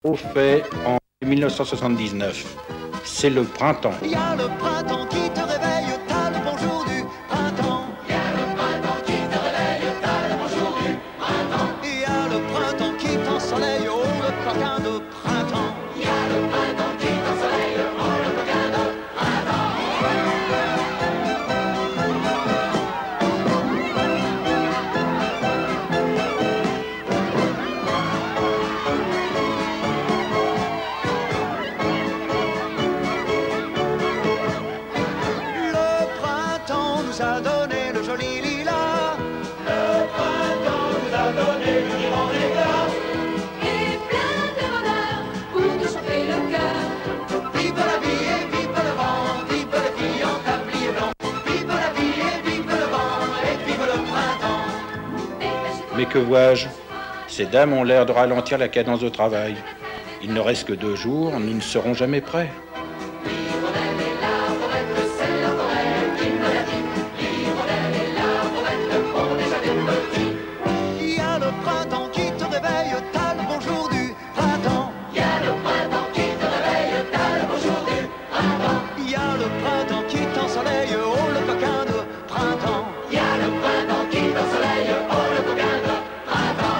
Au fait en 1979. C'est le printemps. Il y a le printemps qui te réveille, t'as le bonjour du printemps. Il y a le printemps qui te réveille, t'as le bonjour du printemps. Il y a le printemps qui t'ensoleille, oh le coquin de printemps. Il y a le printemps qui t'ensoleille, oh le coquin de printemps. Le printemps nous a donné le joli lilas. Le printemps nous a donné le vivant éclat. Et plein de bonheur pour nous chauffer le cœur. Vive la vie et vive le vent, vive les filles en tablier blanc. Vive la vie et vive le vent et vive le printemps. Mais que vois-je? Ces dames ont l'air de ralentir la cadence de travail. Il ne reste que 2 jours, nous ne serons jamais prêts. L'hirondelle et l'arborette, c'est la forêt qui me l'a dit. L'hirondelle et l'arborette ont déjà des petits. Il y a le printemps qui te réveille, t'as le bonjour du printemps. Il y a le printemps qui te réveille, t'as le bonjour du printemps. Il y a le printemps qui t'ensoleille, oh le coquin de printemps. Il y a le printemps qui t'ensoleille, oh le coquin de printemps.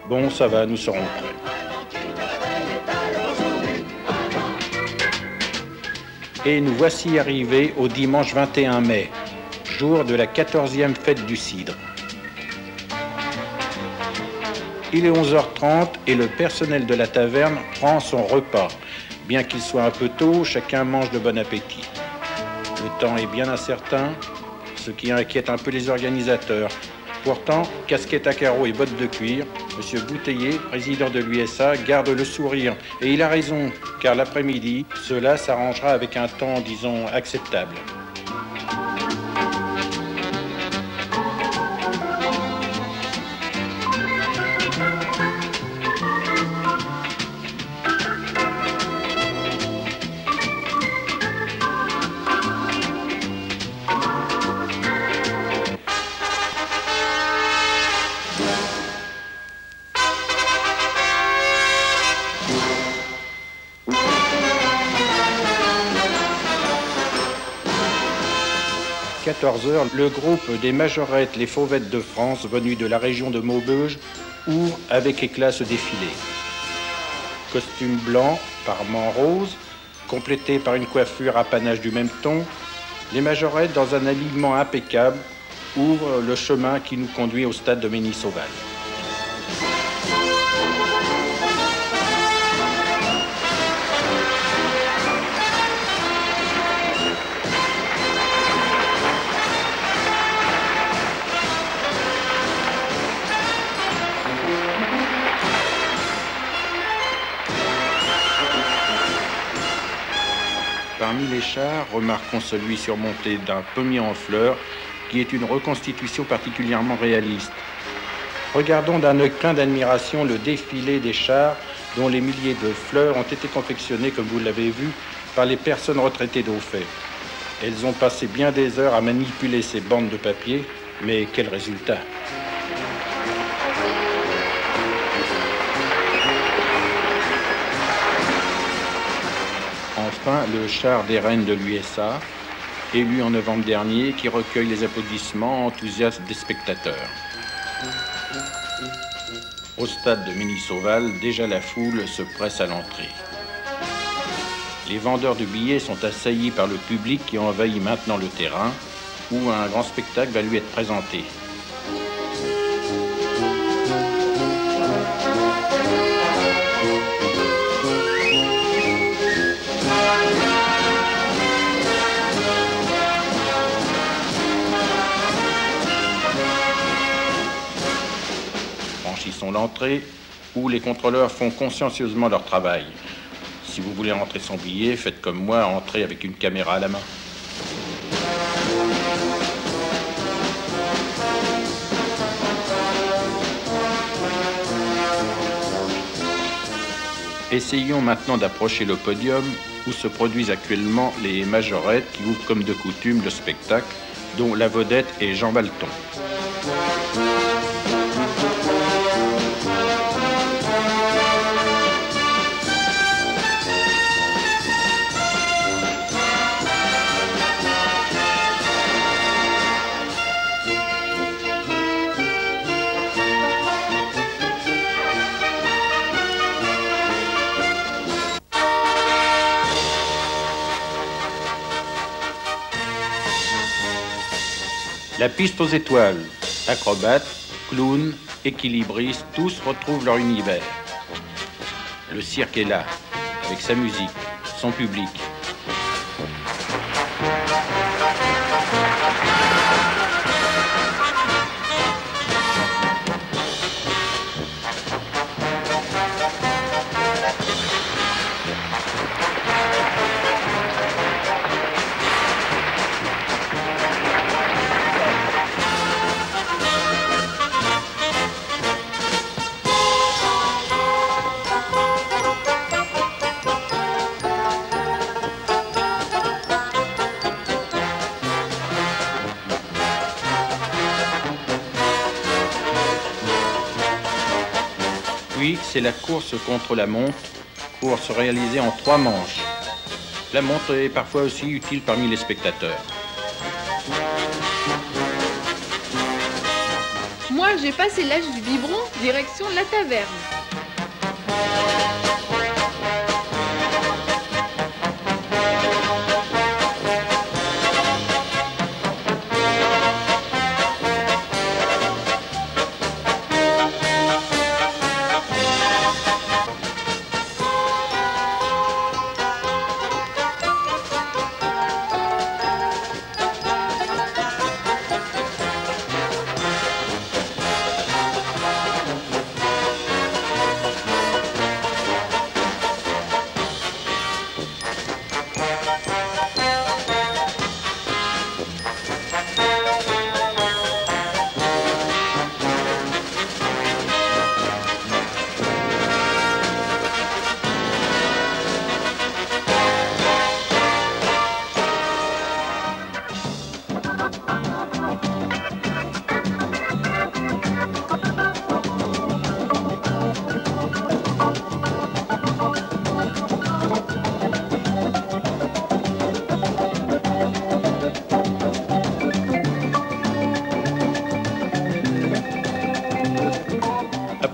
Bon, ça va, nous serons prêts. Et nous voici arrivés au dimanche 21 mai, jour de la 14e fête du cidre. Il est 11h30 et le personnel de la taverne prend son repas. Bien qu'il soit un peu tôt, chacun mange de bon appétit. Le temps est bien incertain, ce qui inquiète un peu les organisateurs. Pourtant, casquette à carreaux et bottes de cuir, M. Bouteiller, président de l'USA, garde le sourire. Et il a raison, car l'après-midi, cela s'arrangera avec un temps, disons, acceptable. À 14h, le groupe des majorettes Les Fauvettes de France, venus de la région de Maubeuge, ouvre avec éclat ce défilé. Costume blanc, parement rose, complété par une coiffure à panache du même ton, les majorettes, dans un alignement impeccable, ouvrent le chemin qui nous conduit au stade de Mény-Sauval. Parmi les chars, remarquons celui surmonté d'un pommier en fleurs, qui est une reconstitution particulièrement réaliste. Regardons d'un œil plein d'admiration le défilé des chars dont les milliers de fleurs ont été confectionnées, comme vous l'avez vu, par les personnes retraitées d'au fait. Elles ont passé bien des heures à manipuler ces bandes de papier, mais quel résultat! Enfin, le char des reines de l'USA, élu en novembre dernier, qui recueille les applaudissements enthousiastes des spectateurs. Au stade de Mény-Sauval, déjà la foule se presse à l'entrée. Les vendeurs de billets sont assaillis par le public qui envahit maintenant le terrain, où un grand spectacle va lui être présenté. Franchissons l'entrée, où les contrôleurs font consciencieusement leur travail. Si vous voulez rentrer son billet, faites comme moi, entrez avec une caméra à la main. Essayons maintenant d'approcher le podium où se produisent actuellement les majorettes qui ouvrent comme de coutume le spectacle, dont la vedette est Jean Valton. La piste aux étoiles, acrobates, clowns, équilibristes, tous retrouvent leur univers. Le cirque est là, avec sa musique, son public. Puis, c'est la course contre la montre, course réalisée en 3 manches. La montre est parfois aussi utile parmi les spectateurs. Moi, j'ai passé l'âge du biberon, direction la taverne.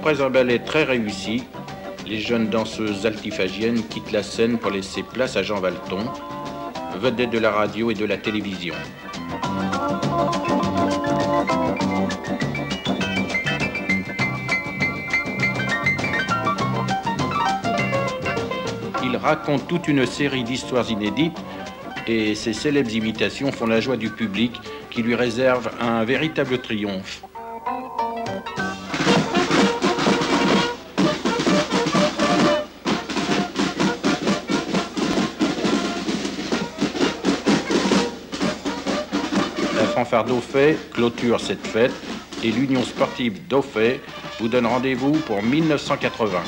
Après un ballet très réussi, les jeunes danseuses altifagiennes quittent la scène pour laisser place à Jean Valton, vedette de la radio et de la télévision. Il raconte toute une série d'histoires inédites et ses célèbres imitations font la joie du public qui lui réserve un véritable triomphe. La fanfare d'Auffay clôture cette fête et l'Union sportive d'Auffay vous donne rendez-vous pour 1980.